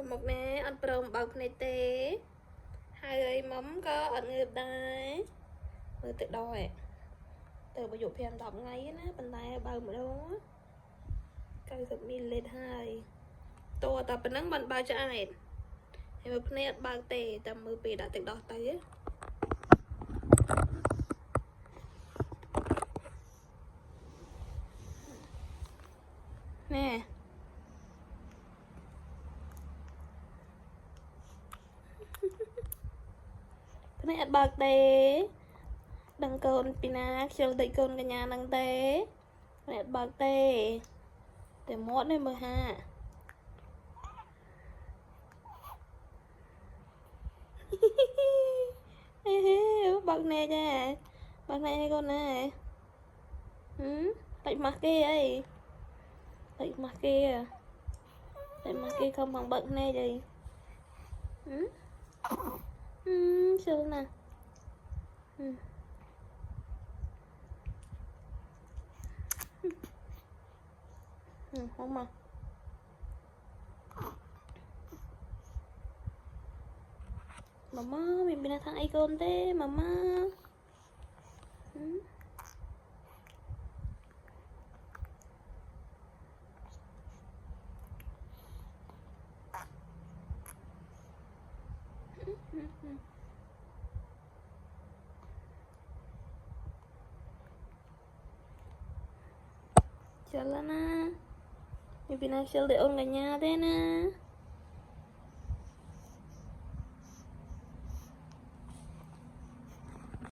một nè ăn prong bọc này té hai người mắm có ăn người đây người tự đòi từ bây giờ phèn đọc ngay á bàn tay bao mà đâu á cây giật min lên hai to tập bên nắng bận bao cho ai thì một nè bao tè tầm mưa bị đã tự đòi tới nè này bạc tê đằng cồn pina chiều tây cồn cả nhà đằng tê này bạc tê để mót này mà ha bạc nè cha bạc này con này tạch mặt kia ấy tạch mặt kia không bằng bạc này gì sao nè không mà mama mình binatang icon te mama jalan na mình binang shell để ôn cả nhà thế nè